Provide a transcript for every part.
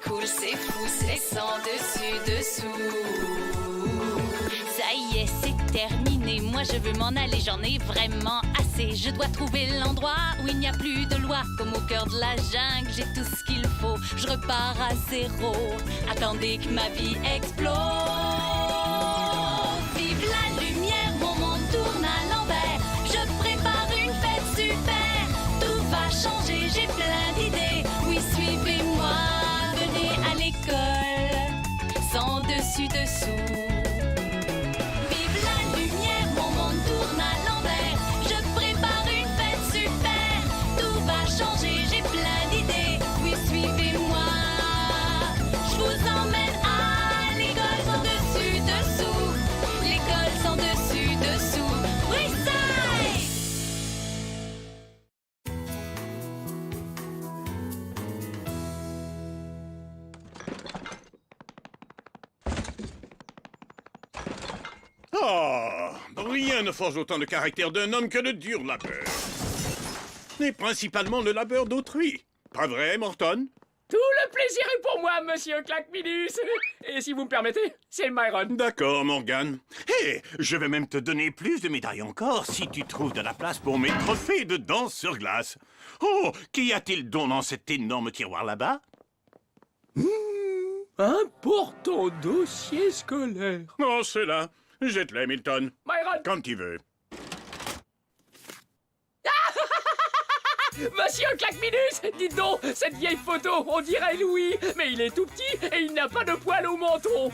cool, c'est fou, c'est sans dessus dessous. Ça y est, c'est terminé. Moi, je veux m'en aller, j'en ai vraiment assez. Je dois trouver l'endroit où il n'y a plus de loi. Comme au cœur de la jungle, j'ai tout ce qu'il faut. Je repars à zéro. Attendez que ma vie explose. Vive la lumière, mon monde tourne à l'envers. Je prépare une fête super. Tout va changer, j'ai plein d'idées. Oui, suivez-moi, venez à l'école. Sans dessus-dessous. Oh, rien ne forge autant de caractère d'un homme que le dur labeur. Et principalement le labeur d'autrui. Pas vrai, Morton? Tout le plaisir est pour moi, monsieur Claquemidus. Et si vous me permettez, c'est Myron. D'accord, Morgan. Hé, je vais même te donner plus de médailles encore si tu trouves de la place pour mes trophées de danse sur glace. Oh, qu'y a-t-il donc dans cet énorme tiroir là-bas? Important dossier scolaire. Oh, c'est là. Jette-le, Milton. Myron! Quand tu veux. Monsieur Claquemidus, dites donc, cette vieille photo, on dirait Louis, mais il est tout petit et il n'a pas de poil au menton.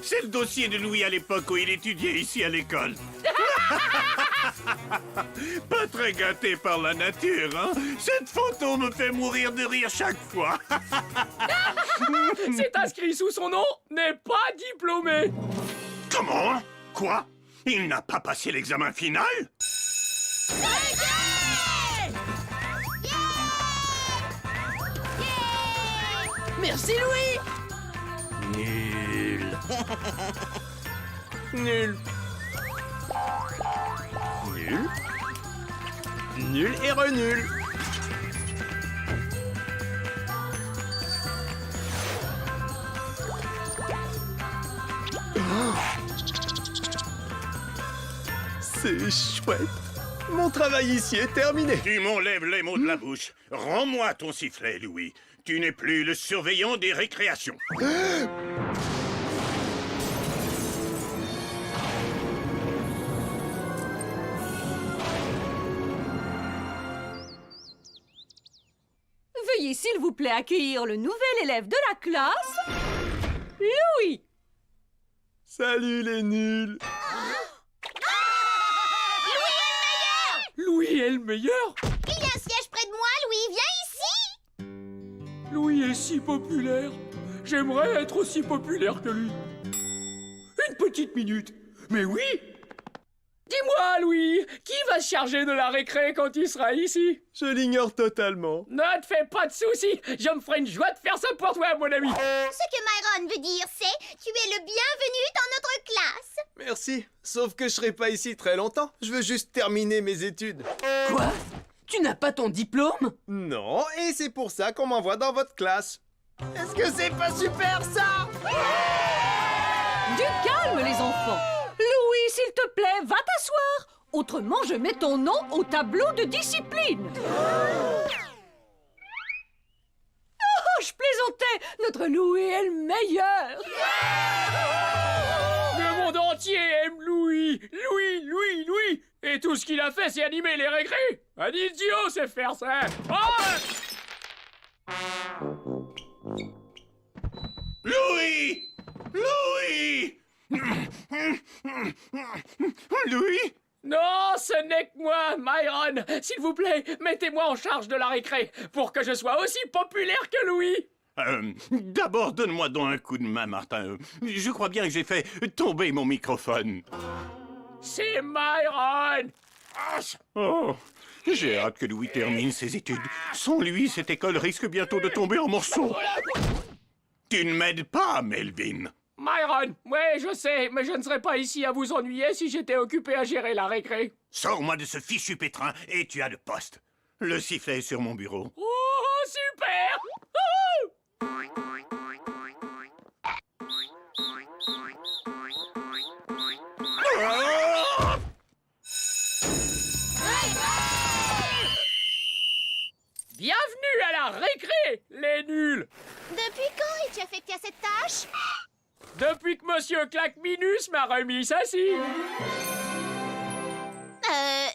C'est le dossier de Louis à l'époque où il étudiait ici à l'école. Pas très gâté par la nature, hein? Cette photo me fait mourir de rire chaque fois. C'est inscrit sous son nom, n'est pas diplômé. Comment? Quoi? Il n'a pas passé l'examen final? Merci, Louis! Nul. Nul. Nul. Nul et renul. C'est chouette. Mon travail ici est terminé. Tu m'enlèves les mots de la bouche. Rends-moi ton sifflet, Louis. Tu n'es plus le surveillant des récréations. Veuillez s'il vous plaît accueillir le nouvel élève de la classe, Louis. Salut les nuls. Louis est le meilleur. Il y a un siège près de moi, Louis, viens ici. Louis est si populaire. J'aimerais être aussi populaire que lui. Une petite minute. Mais oui. Dis-moi, Louis, qui va se charger de la récré quand il sera ici? Je l'ignore totalement. Ne te fais pas de soucis. Je me ferai une joie de faire ça pour toi, mon ami. Ce que Myron veut dire, c'est tu es le bienvenu dans notre classe. Merci. Sauf que je serai pas ici très longtemps. Je veux juste terminer mes études. Quoi? Tu n'as pas ton diplôme? Non, et c'est pour ça qu'on m'envoie dans votre classe. Est-ce que c'est pas super ça? Du calme, les enfants. Louis, s'il te plaît, va t'asseoir. Autrement, je mets ton nom au tableau de discipline. Oh, je plaisantais. Notre Louis est le meilleur. Le monde entier aime Louis. Louis, Louis, Louis. Et tout ce qu'il a fait, c'est animer les récrés. Un idiot sait faire ça. Oh! Louis! Louis! Louis? Non, ce n'est que moi, Myron. S'il vous plaît, mettez-moi en charge de la récré pour que je sois aussi populaire que Louis. D'abord, donne-moi donc un coup de main, Martin. Je crois bien que j'ai fait tomber mon microphone. C'est Myron. Oh, j'ai hâte que Louis termine ses études. Sans lui, cette école risque bientôt de tomber en morceaux. Tu ne m'aides pas, Melvin. Myron, ouais, je sais, mais je ne serais pas ici à vous ennuyer si j'étais occupé à gérer la récré. Sors-moi de ce fichu pétrin et tu as le poste. Le sifflet est sur mon bureau. Oh, super! Oh! récré, les nuls! Depuis quand es-tu affecté à cette tâche? Depuis que Monsieur Claque Minus m'a remis ça, si!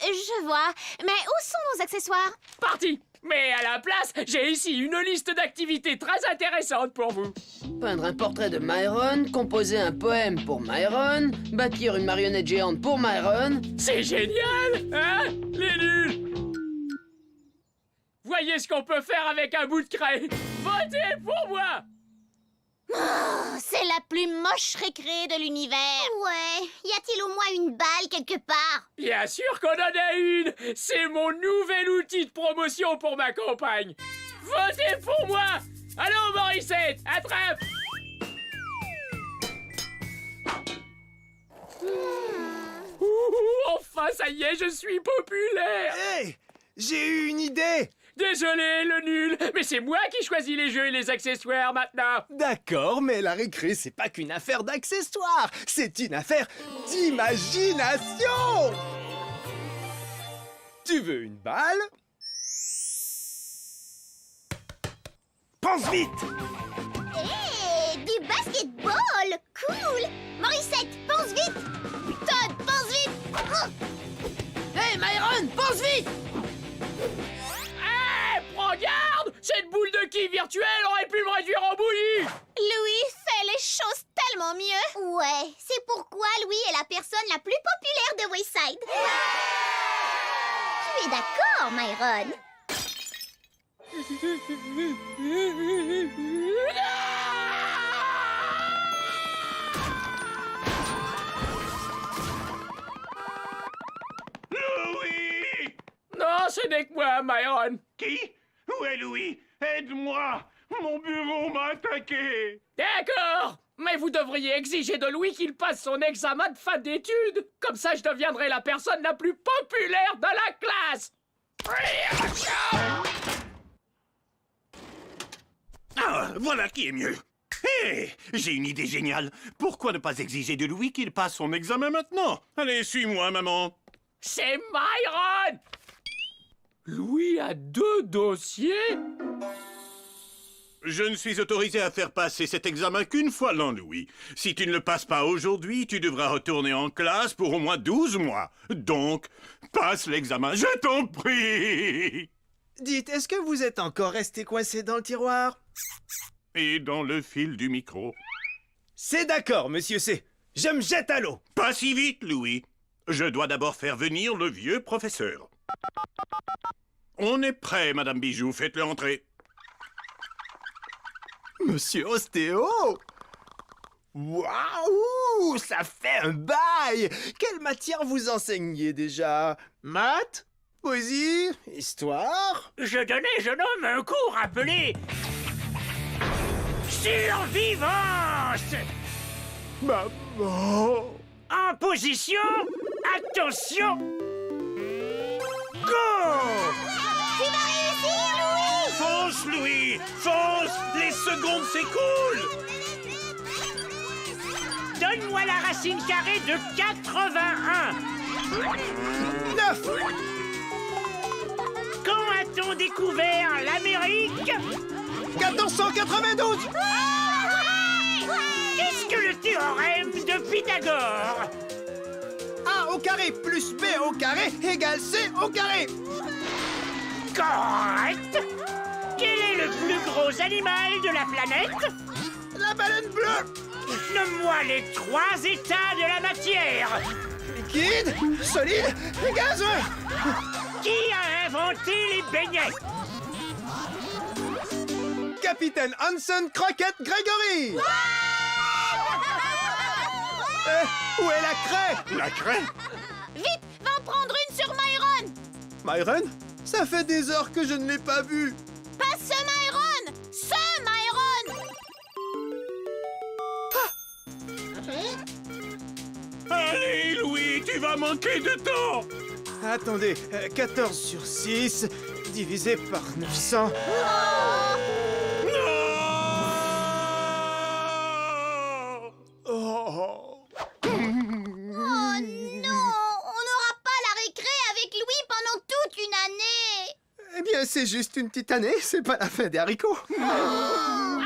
Je vois. Mais où sont nos accessoires? Parti! Mais à la place, j'ai ici une liste d'activités très intéressantes pour vous. Peindre un portrait de Myron, composer un poème pour Myron, bâtir une marionnette géante pour Myron. C'est génial, hein, les nuls! Voyez ce qu'on peut faire avec un bout de craie. Votez pour moi! Oh, c'est la plus moche récré de l'univers. Ouais. Y a-t-il au moins une balle quelque part? Bien sûr qu'on en a une! C'est mon nouvel outil de promotion pour ma campagne. Votez pour moi! Allons, Morissette, attrape! Ouh, enfin, ça y est, je suis populaire! Hey! J'ai eu une idée! Désolé, le nul, mais c'est moi qui choisis les jeux et les accessoires maintenant. D'accord, mais la récré, c'est pas qu'une affaire d'accessoires, c'est une affaire d'imagination! Tu veux une balle? Pense vite! Hé, du basketball! Cool! Morissette, pense vite! Todd, pense vite! Hey Myron, pense vite! Prends garde! Cette boule de quille virtuelle aurait pu me réduire en bouillie! Louis fait les choses tellement mieux! Ouais, c'est pourquoi Louis est la personne la plus populaire de Wayside. Tu es d'accord, Myron? Louis! Non, ce n'est que moi, Myron. Qui? Où est Louis? Aide-moi! Mon bureau m'a attaqué! D'accord, mais vous devriez exiger de Louis qu'il passe son examen de fin d'études. Comme ça, je deviendrai la personne la plus populaire de la classe. Ah, voilà qui est mieux. Hé, j'ai une idée géniale. Pourquoi ne pas exiger de Louis qu'il passe son examen maintenant? Allez, suis-moi, maman. C'est Myron! Louis a 2 dossiers? Je ne suis autorisé à faire passer cet examen qu'une fois l'an, Louis. Si tu ne le passes pas aujourd'hui, tu devras retourner en classe pour au moins 12 mois. Donc, passe l'examen, je t'en prie! Dites, est-ce que vous êtes encore resté coincé dans le tiroir? Et dans le fil du micro. C'est d'accord, monsieur C. Je me jette à l'eau. Pas si vite, Louis. Je dois d'abord faire venir le vieux professeur. On est prêt, Madame Bijou, faites-le entrer. Monsieur Ostéo! Waouh! Ça fait un bail! Quelle matière vous enseignez déjà? Maths? Poésie? Histoire? Je donnais, jeune homme, un cours appelé survivance. Maman! En position, attention, go! Tu vas réussir, Louis! Fonce, Louis! Fonce! Les secondes s'écoulent! Donne-moi la racine carrée de 81. 9! Quand a-t-on découvert l'Amérique? 1492! Qu'est-ce que le théorème de Pythagore? A au carré plus B au carré égale C au carré! Correct. Quel est le plus gros animal de la planète? La baleine bleue! Nomme-moi les 3 états de la matière. Liquide, solide et gazeux! Qui a inventé les beignets? Capitaine Hanson Croquette Gregory! Où est la craie? La craie? Vite, va en prendre une sur Myron! Myron? Ça fait des heures que je ne l'ai pas vu! Pas ce Myron! Ce Myron! Allez, Louis, tu vas manquer de temps! Attendez, 14 sur 6 divisé par 900... Oh! Oh non! On n'aura pas la récré avec Louis pendant toute une année! Eh bien, c'est juste une petite année, c'est pas la fin des haricots.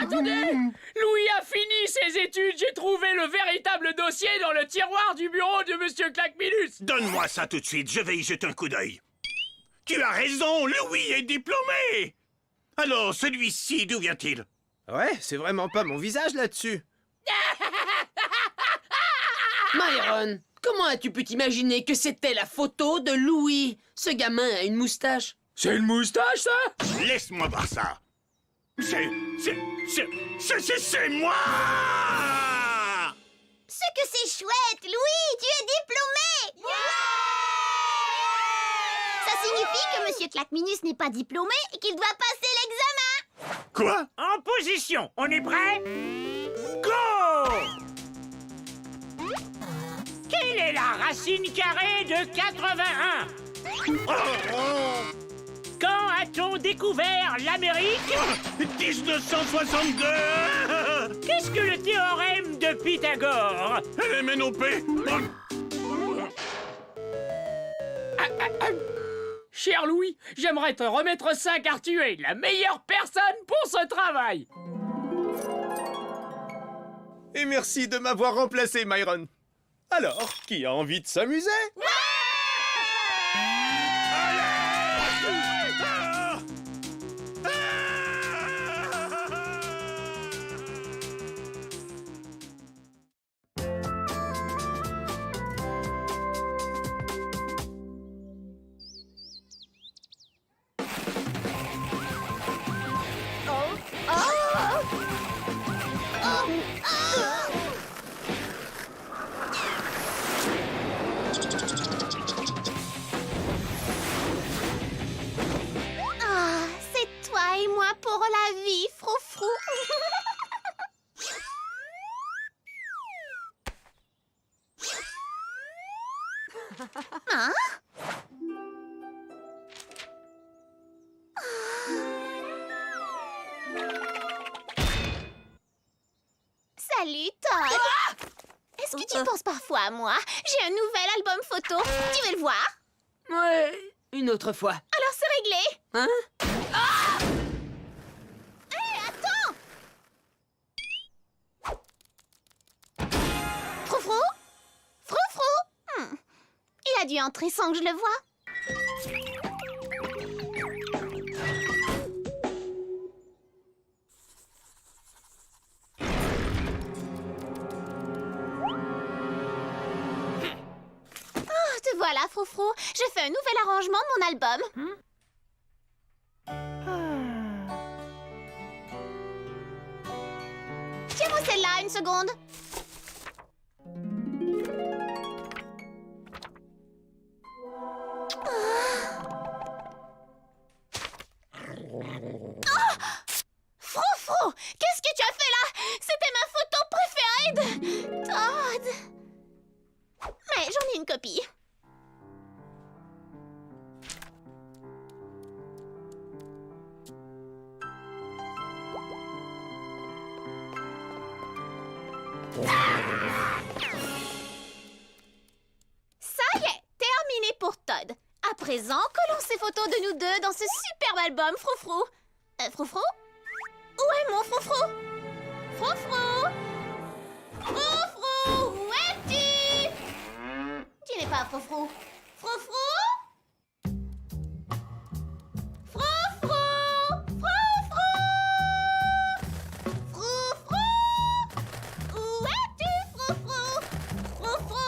Attendez! Louis a fini ses études, j'ai trouvé le véritable dossier dans le tiroir du bureau de Monsieur Claquemilus. Donne-moi ça tout de suite, je vais y jeter un coup d'œil. Tu as raison, Louis est diplômé. Alors, celui-ci, d'où vient-il? Ouais, c'est vraiment pas mon visage là-dessus. Myron, comment as-tu pu t'imaginer que c'était la photo de Louis? Ce gamin a une moustache. C'est une moustache, ça? Laisse-moi voir ça. C'est moi! Ce que c'est chouette, Louis, tu es diplômé! Ça signifie que Monsieur Claqueminus n'est pas diplômé et qu'il doit passer l'examen. Quoi? En position, on est prêt? Go! Quelle est la racine carrée de 81? Quand a-t-on découvert l'Amérique? 1962! Qu'est-ce que le théorème de Pythagore? MNOP! Cher Louis, j'aimerais te remettre ça car tu es la meilleure personne pour ce travail. Et merci de m'avoir remplacé, Myron. Alors, qui a envie de s'amuser? Ah, c'est toi et moi pour la vie, Froufrou. Hein? Salut, Todd. Est-ce que tu penses parfois à moi? J'ai un nouvel album photo. Tu veux le voir? Ouais, une autre fois. Alors c'est réglé. Hein? Hé, attends! Froufrou? Froufrou? Il a dû entrer sans que je le voie. Oh, te voilà, Froufrou. Je fais un nouvel arrangement de mon album. Tiens-moi celle-là, une seconde. Froufrou, qu'est-ce que tu as fait là? C'était ma photo préférée de Todd. Mais j'en ai une copie. Ça y est, terminé pour Todd. À présent, collons ces photos de nous deux dans ce superbe album, Froufrou. Froufrou? Où est mon Froufrou? Froufrou? Froufrou, où es-tu? Tu n'es pas Froufrou. Froufrou? Froufrou? Froufrou? Froufrou? Où es-tu, Froufrou? Froufrou?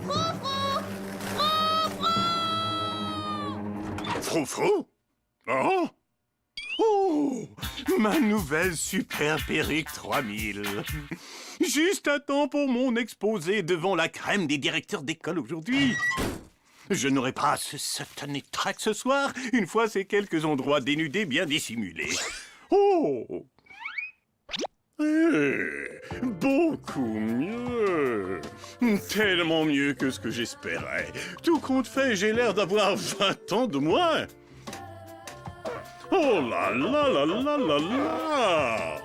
Froufrou? Froufrou? Oh? Oh! Ma nouvelle super perruque 3000. Juste à temps pour mon exposé devant la crème des directeurs d'école aujourd'hui. Je n'aurai pas ce satané trac ce soir, une fois ces quelques endroits dénudés bien dissimulés. Oh! Beaucoup mieux. Tellement mieux que ce que j'espérais. Tout compte fait, j'ai l'air d'avoir 20 ans de moins. Oh là là là là là là.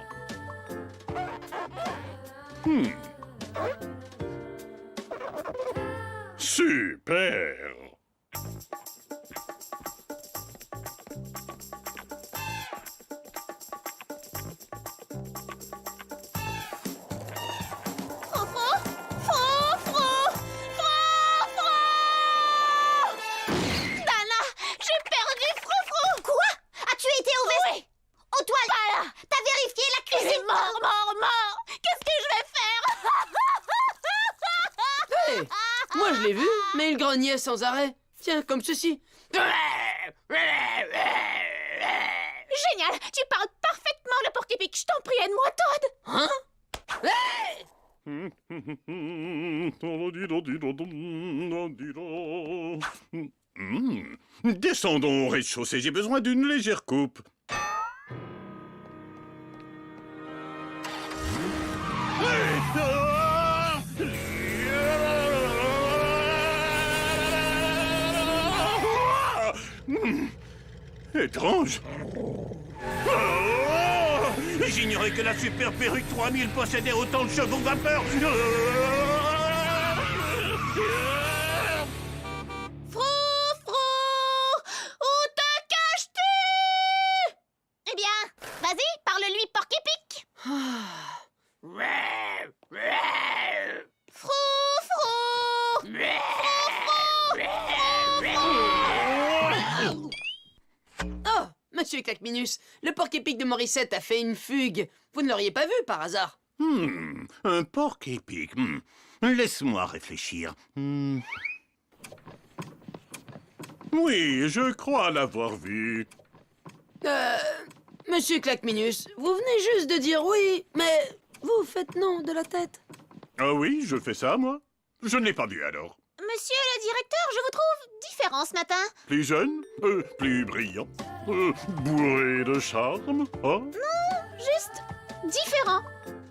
Super. Froufrou, Froufrou, Froufrou. Dana, j'ai perdu Froufrou. Quoi? As-tu été au vestiaire? Oui. Aux toilettes? Pas là. T'as vérifié la cuisine? Mort. Qu'est-ce que je vais faire? Hey, moi je l'ai vu, mais il grognait sans arrêt. Tiens, comme ceci. Génial, tu parles parfaitement le porc-épic. Je t'en prie, aide-moi, Todd. Hein? Hey! Descendons au rez-de-chaussée, j'ai besoin d'une légère coupe. Étrange. J'ignorais que la super perruque 3000 possédait autant de chevaux vapeur. Froufrou, où te caches-tu? Eh bien, vas-y, parle-lui, porc-épic. Froufrou. Oh, monsieur Claqueminus, le porc-épic de Morissette a fait une fugue. Vous ne l'auriez pas vu par hasard? Un porc épic. Laisse-moi réfléchir. Oui, je crois l'avoir vu. Monsieur Claqueminus, vous venez juste de dire oui, mais vous faites non de la tête. Ah oui, je fais ça, moi? Je ne l'ai pas vu alors. Monsieur le directeur, je vous trouve différent ce matin. Plus jeune, plus brillant, bourré de charme, oh? Juste différent.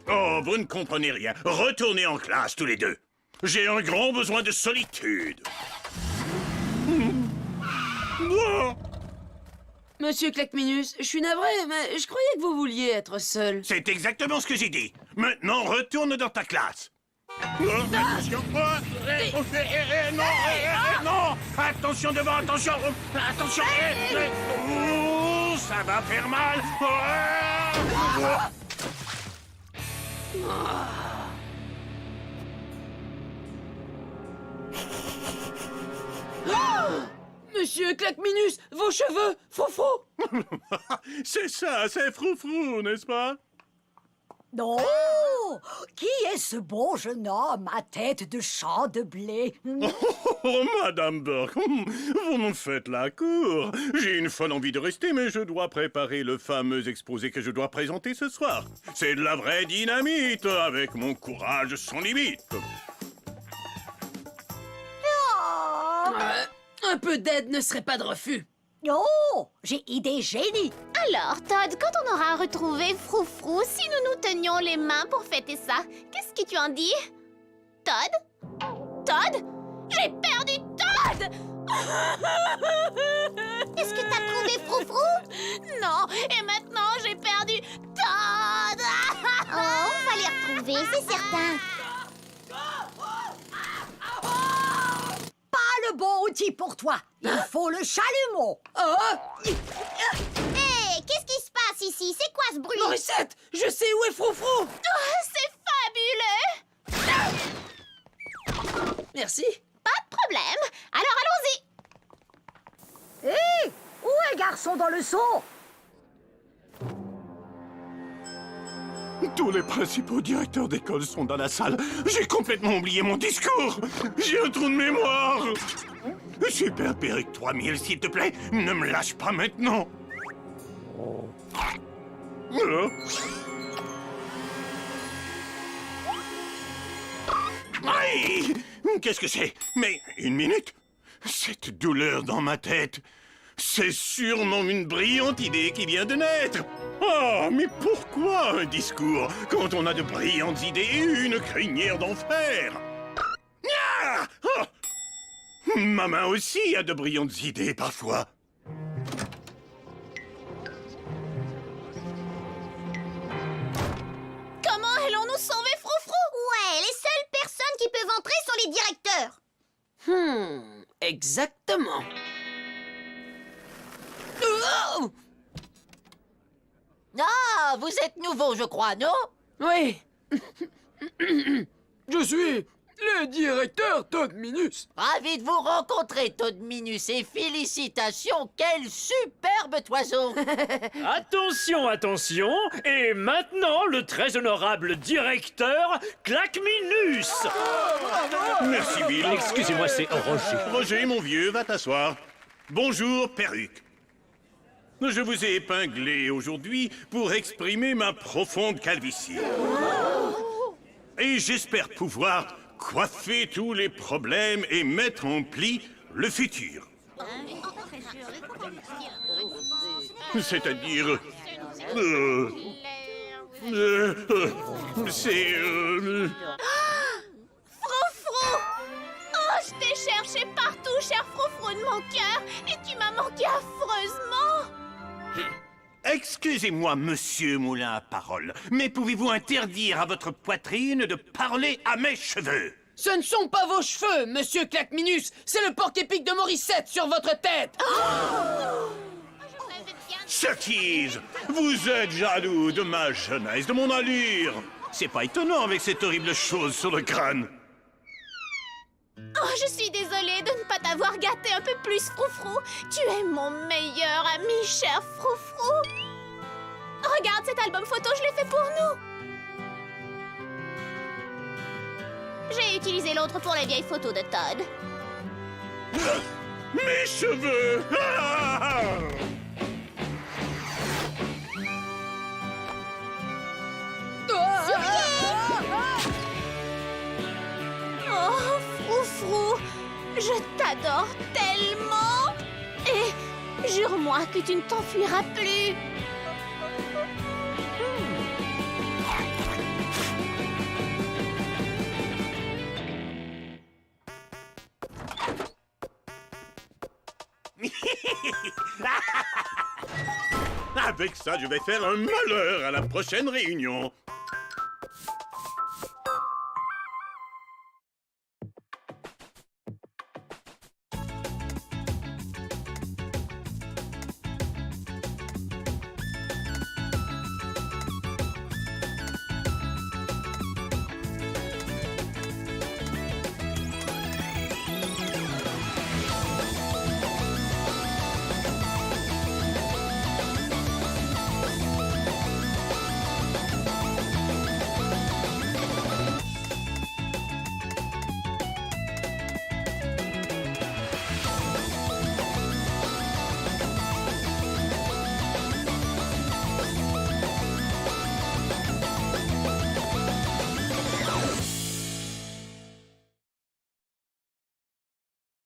Oh, vous ne comprenez rien. Retournez en classe, tous les deux. J'ai un grand besoin de solitude. Monsieur Claqueminus, je suis navré, mais je croyais que vous vouliez être seul. C'est exactement ce que j'ai dit. Maintenant, retourne dans ta classe. Attention. Non. Attention devant, attention. Attention. Ça va faire mal. Monsieur Claqueminus, vos cheveux, froufrou. C'est ça, c'est froufrou, n'est-ce pas? Non! Qui est ce bon jeune homme à tête de champ de blé? Oh, Madame Burke, vous me faites la cour. J'ai une folle envie de rester, mais je dois préparer le fameux exposé que je dois présenter ce soir. C'est de la vraie dynamite, avec mon courage sans limite. Un peu d'aide ne serait pas de refus. Oh! J'ai idée génie! Alors, Todd, quand on aura retrouvé Froufrou, si nous nous tenions les mains pour fêter ça, qu'est-ce que tu en dis? Todd? Todd? J'ai perdu Todd! Est-ce que t'as trouvé Froufrou? Non, et maintenant j'ai perdu Todd! Oh, on va les retrouver, c'est certain. Pas le bon outil pour toi! Il faut le chalumeau! Oh! Hé, qu'est-ce qui se passe ici? C'est quoi ce bruit? Morissette, je sais où est Froufrou. Oh, c'est fabuleux! Merci. Pas de problème. Alors allons-y. Hé! Où est le garçon dans le seau? Tous les principaux directeurs d'école sont dans la salle. J'ai complètement oublié mon discours. J'ai un trou de mémoire. Super Perruque 3000, s'il te plaît, ne me lâche pas maintenant. Aïe! Qu'est-ce que c'est? Mais une minute. Cette douleur dans ma tête, c'est sûrement une brillante idée qui vient de naître. Oh, mais pourquoi un discours quand on a de brillantes idées et une crinière d'enfer? Ah! Oh! Ma main aussi a de brillantes idées parfois. Comment allons-nous sauver Froufrou? Ouais, les seules personnes qui peuvent entrer sont les directeurs. Exactement. Oh! Ah, vous êtes nouveau, je crois, non? Oui. Je suis le directeur Todd Minus. Ravi de vous rencontrer, Todd Minus, et félicitations, quel superbe toison! Attention, attention. Et maintenant, le très honorable directeur Claqueminus. Merci, Bill. Excusez-moi, c'est Roger. Roger, mon vieux, va t'asseoir. Bonjour, perruque. Je vous ai épinglé aujourd'hui pour exprimer ma profonde calvitie. Et j'espère pouvoir coiffer tous les problèmes et mettre en pli le futur. C'est-à-dire... c'est... Froufrou! Oh, je t'ai cherché partout, cher Froufrou de mon cœur, et tu m'as manqué affreusement! Excusez-moi, monsieur Moulin à parole, mais pouvez-vous interdire à votre poitrine de parler à mes cheveux? Ce ne sont pas vos cheveux, monsieur Claqueminus. C'est le porc-épic de Morissette sur votre tête. Sottise! Vous êtes jaloux de ma jeunesse, de mon allure. C'est pas étonnant avec cette horrible chose sur le crâne. Oh, je suis désolée de ne pas t'avoir gâté un peu plus, Froufrou. Tu es mon meilleur ami, cher Froufrou. Regarde cet album photo, je l'ai fait pour nous. J'ai utilisé l'autre pour les vieilles photos de Todd. Mes cheveux! Ah! Oh, Froufrou, je t'adore tellement. Et jure-moi que tu ne t'enfuiras plus. Avec ça, je vais faire un malheur à la prochaine réunion.